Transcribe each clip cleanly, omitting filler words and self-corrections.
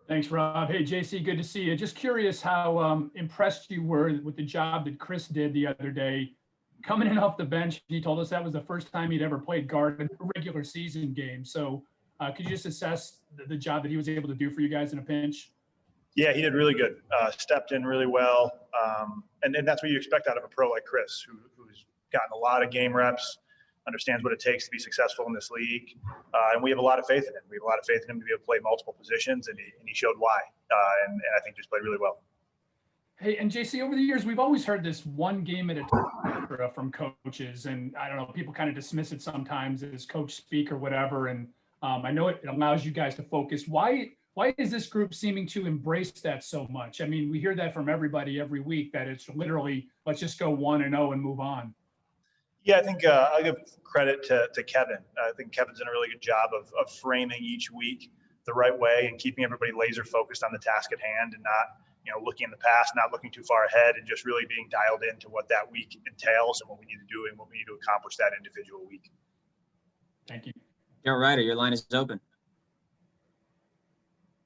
Thanks, Rob. Hey, JC, good to see you. Just curious how impressed you were with the job that Chris did the other day. Coming in off the bench, he told us that was the first time he'd ever played guard in a regular season game. So could you just assess the job that he was able to do for you guys in a pinch? Yeah, he did really good. Stepped in really well. And that's what you expect out of a pro like Chris, who's gotten a lot of game reps, understands what it takes to be successful in this league. And we have a lot of faith in him. We have a lot of faith in him to be able to play multiple positions, and he showed why. And I think just played really well. Hey, and JC, over the years, we've always heard this one game at a time from coaches. And I don't know, people kind of dismiss it sometimes as coach speak or whatever. And I know it allows you guys to focus. Why is this group seeming to embrace that so much? I mean, we hear that from everybody every week, that it's literally, let's just go 1-0 and move on. Yeah, I think I'll give credit to Kevin. I think Kevin's done a really good job of framing each week the right way and keeping everybody laser focused on the task at hand and not, looking in the past, not looking too far ahead, and just really being dialed into what that week entails and what we need to do and what we need to accomplish that individual week. Thank you. Joe Ryder, your line is open.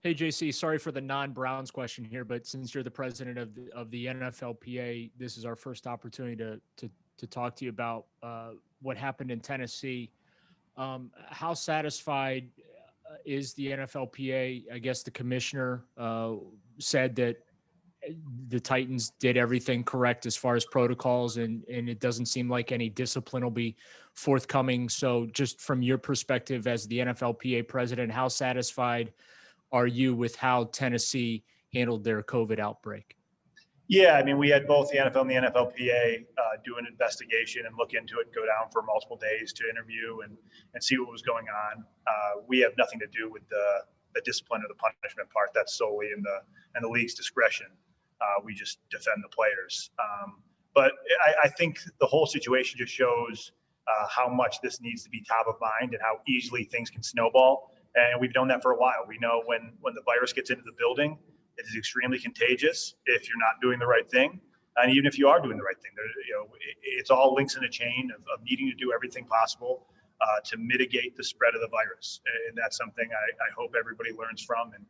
Hey, JC, sorry for the non-Browns question here, but since you're the president of the NFLPA, this is our first opportunity to talk to you about what happened in Tennessee. How satisfied is the NFLPA? I guess the commissioner said that the Titans did everything correct as far as protocols, and it doesn't seem like any discipline will be forthcoming. So just from your perspective as the NFLPA president, how satisfied are you with how Tennessee handled their COVID outbreak? Yeah, I mean, we had both the NFL and the NFLPA do an investigation and look into it and go down for multiple days to interview and see what was going on. We have nothing to do with the discipline or the punishment part. That's solely in the league's discretion. We just defend the players. But I think the whole situation just shows how much this needs to be top of mind and how easily things can snowball. And we've known that for a while. We know when the virus gets into the building, it is extremely contagious if you're not doing the right thing. And even if you are doing the right thing, it's all links in a chain of needing to do everything possible to mitigate the spread of the virus. And that's something I hope everybody learns from and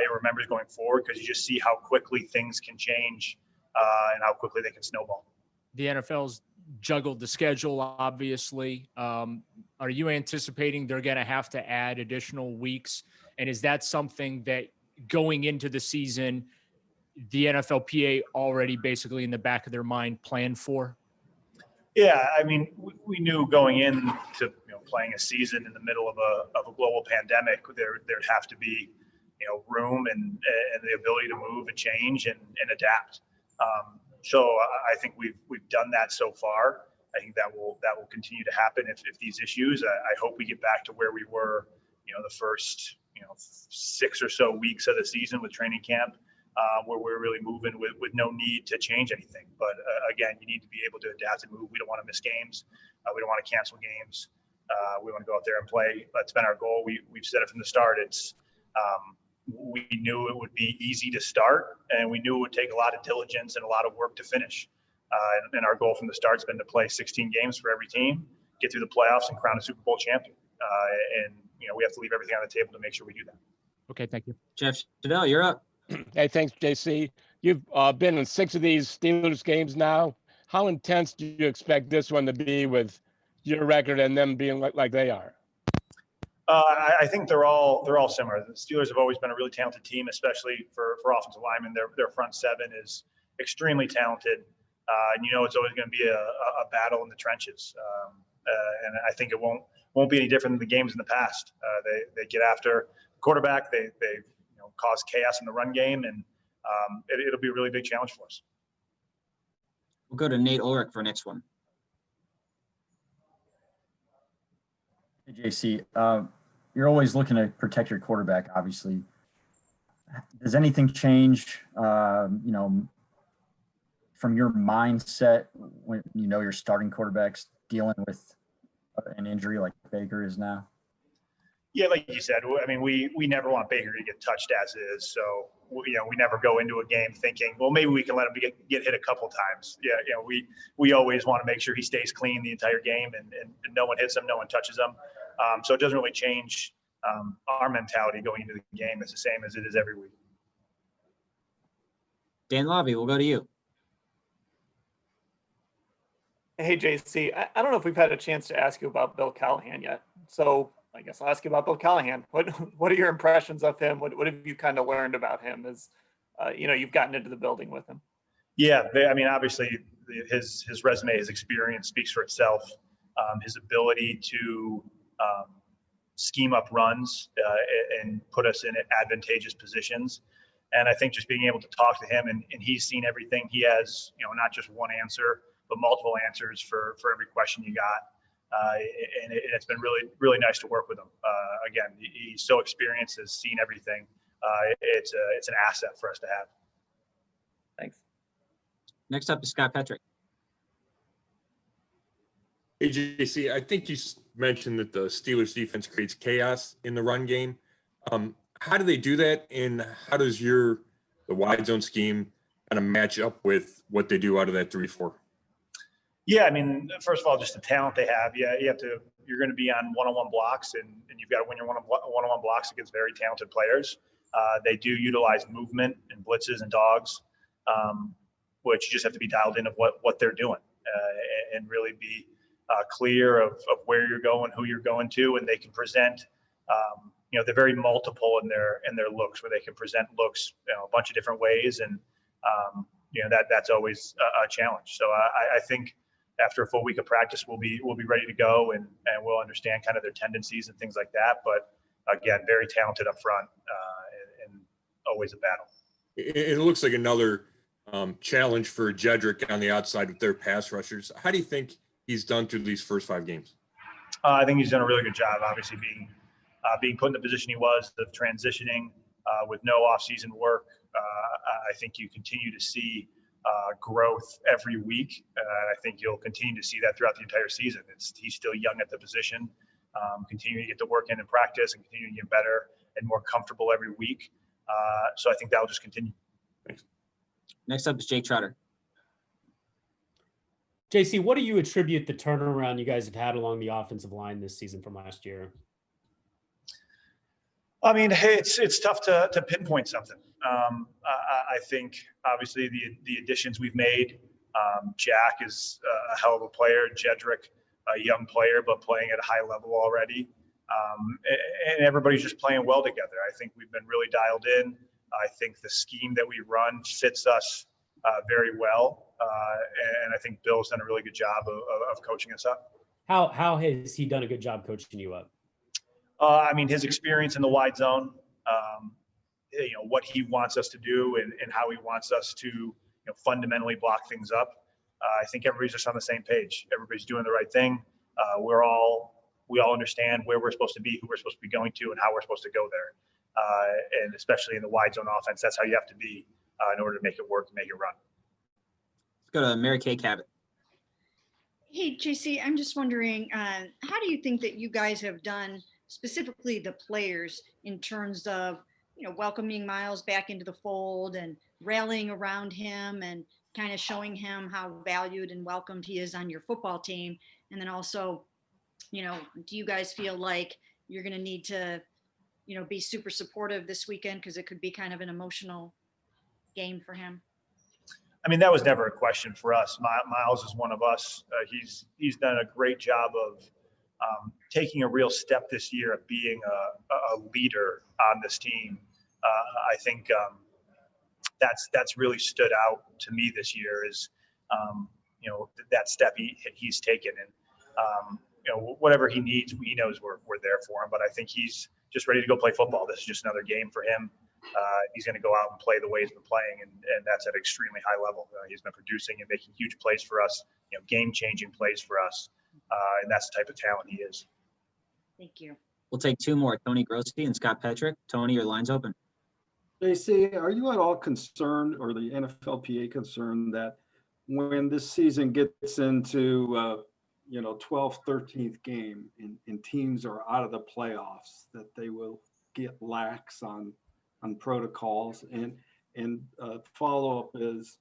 it remembers going forward, because you just see how quickly things can change and how quickly they can snowball. The NFL's juggled the schedule, obviously. Are you anticipating they're going to have to add additional weeks? And is that something that going into the season, the NFLPA already basically in the back of their mind planned for? Yeah, I mean, we knew going into playing a season in the middle of a global pandemic, there'd have to be room and the ability to move and change and adapt. So I think we've done that so far. I think that will continue to happen if these issues. I hope we get back to where we were, the first 6 or so weeks of the season with training camp, where we're really moving with no need to change anything. But again, you need to be able to adapt and move. We don't want to miss games. We don't want to cancel games. We want to go out there and play. That's been our goal. We've said it from the start. We knew it would be easy to start, and we knew it would take a lot of diligence and a lot of work to finish. And our goal from the start has been to play 16 games for every team, get through the playoffs, and crown a Super Bowl champion. And we have to leave everything on the table to make sure we do that. Okay, thank you. Jeff Chevelle, you're up. Hey, thanks, JC. You've been in 6 of these Steelers games now. How intense do you expect this one to be with your record and them being like they are? I think they're all similar. The Steelers have always been a really talented team, especially for offensive linemen. Their front seven is extremely talented, and it's always going to be a battle in the trenches. And I think it won't be any different than the games in the past. They get after the quarterback. They cause chaos in the run game, and it'll be a really big challenge for us. We'll go to Nate Ulrich for next one. Hey, JC, you're always looking to protect your quarterback, obviously. Does anything change, from your mindset when your starting quarterback's dealing with an injury like Baker is now? Yeah, like you said, I mean, we never want Baker to get touched as is. So, we never go into a game thinking, well, maybe we can let him get hit a couple times. Yeah, we always want to make sure he stays clean the entire game and no one hits him, no one touches him. So it doesn't really change our mentality going into the game is the same as it is every week. Dan Lobby, we'll go to you. Hey, JC, I don't know if we've had a chance to ask you about Bill Callahan yet. So I guess I'll ask you about Bill Callahan. What are your impressions of him? What have you kind of learned about him as, you've gotten into the building with him? Yeah, I mean, obviously his resume, his experience speaks for itself. His ability to scheme up runs and put us in advantageous positions. And I think just being able to talk to him and he's seen everything. He has, not just one answer, but multiple answers for every question you got. And it's been really, really nice to work with him. Again, he's so experienced, has seen everything. It's an asset for us to have. Thanks. Next up is Scott Petrick. Hey, JC, I think you mentioned that the Steelers defense creates chaos in the run game. How do they do that? And how does the wide zone scheme kind of match up with what they do out of that 3-4? Yeah, I mean, first of all, just the talent they have. Yeah, you're going to be on one-on-one blocks, and you've got to win your one-on-one blocks against very talented players. They do utilize movement and blitzes and dogs, which you just have to be dialed in of what they're doing and really be clear of where you're going, who you're going to, and they can present. They're very multiple in their looks, where they can present looks a bunch of different ways, and that's always a challenge. So I think after a full week of practice, we'll be ready to go, and we'll understand kind of their tendencies and things like that. But again, very talented up front, and always a battle. It looks like another challenge for Jedrick on the outside with their pass rushers. How do you think he's done through these first 5 games? I think he's done a really good job, obviously being put in the position he was, of transitioning with no off-season work. I think you continue to see growth every week. I think you'll continue to see that throughout the entire season. He's still young at the position, continuing to get the work in practice and continuing to get better and more comfortable every week. So I think that'll just continue. Thanks. Next up is Jake Tretter. JC, what do you attribute the turnaround you guys have had along the offensive line this season from last year? I mean, hey, it's tough to pinpoint something. I think obviously the additions we've made. Jack is a hell of a player. Jedrick, a young player, but playing at a high level already. And everybody's just playing well together. I think we've been really dialed in. I think the scheme that we run fits us very well. And I think Bill's done a really good job of coaching us up. How has he done a good job coaching you up? I mean, his experience in the wide zone, what he wants us to do and how he wants us to fundamentally block things up. I think everybody's just on the same page. Everybody's doing the right thing. We all understand where we're supposed to be, who we're supposed to be going to, and how we're supposed to go there. And especially in the wide zone offense, that's how you have to be in order to make it work and make it run. Let's go to Mary Kay Cabot. Hey, JC, I'm just wondering, how do you think that you guys have done, specifically the players, in terms of, welcoming Miles back into the fold and rallying around him and kind of showing him how valued and welcomed he is on your football team? And then also, do you guys feel like you're going to need to, be super supportive this weekend because it could be kind of an emotional game for him? I mean, that was never a question for us. Miles is one of us. He's done a great job of taking a real step this year of being a leader on this team. I think that's really stood out to me this year is, that step he's taken. And, whatever he needs, he knows we're there for him. But I think he's just ready to go play football. This is just another game for him. He's going to go out and play the way he's been playing, and that's at an extremely high level. He's been producing and making huge plays for us, game-changing plays for us, and that's the type of talent he is. Thank you. We'll take 2 more, Tony Grossi and Scott Petrick. Tony, your line's open. JC, are you at all concerned, or the NFLPA concerned, that when this season gets into 12th, 13th game and teams are out of the playoffs, that they will get lax on protocols? And follow-up is,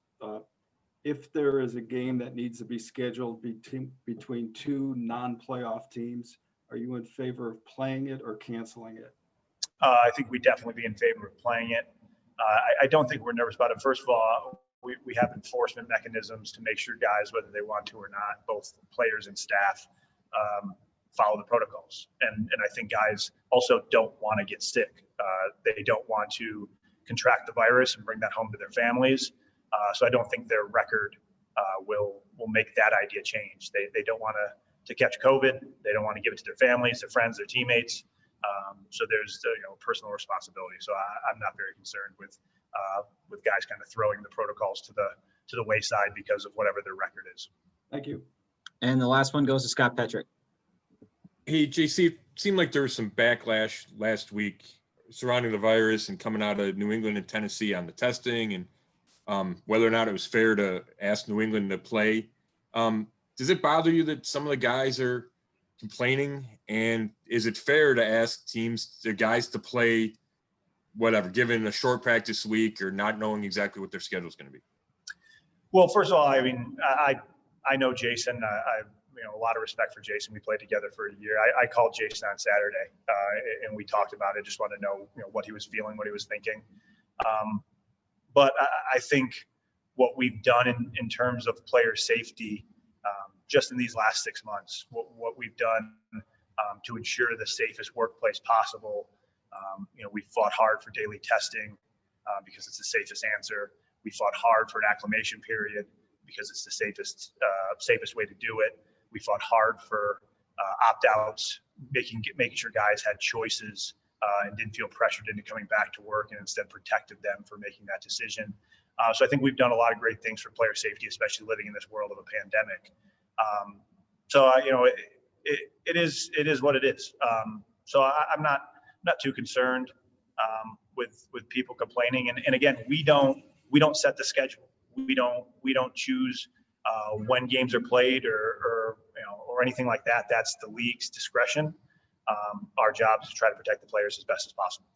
if there is a game that needs to be scheduled between 2 non-playoff teams, Are you in favor of playing it or canceling it? I think we'd definitely be in favor of playing it. I don't think we're nervous about it. First of all, we have enforcement mechanisms to make sure guys, whether they want to or not, both players and staff, follow the protocols. And I think guys also don't want to get sick. They don't want to contract the virus and bring that home to their families. So I don't think their record will make that idea change. They don't want to catch COVID. They don't want to give it to their families, their friends, their teammates. So there's personal responsibility. So I'm not very concerned with guys kind of throwing the protocols to the wayside because of whatever their record is. Thank you. And the last one goes to Scott Petrick. Hey, JC, it seemed like there was some backlash last week surrounding the virus and coming out of New England and Tennessee on the testing and whether or not it was fair to ask New England to play. Does it bother you that some of the guys are complaining? And is it fair to ask the guys to play whatever, given a short practice week or not knowing exactly what their schedule is going to be? Well, first of all, I mean, I know Jason. I a lot of respect for Jason. We played together for a year. I called Jason on Saturday and we talked about it. Just wanted to know, what he was feeling, what he was thinking. But I think what we've done in terms of player safety, just in these last 6 months, what we've done to ensure the safest workplace possible. We fought hard for daily testing because it's the safest answer. We fought hard for an acclimation period because it's the safest way to do it. We fought hard for opt-outs, making sure guys had choices and didn't feel pressured into coming back to work, and instead protected them for making that decision. So I think we've done a lot of great things for player safety, especially living in this world of a pandemic. It is what it is. So I'm not too concerned with people complaining. And again, we don't set the schedule. We don't choose when games are played or anything like that. That's the league's discretion. Our job is to try to protect the players as best as possible.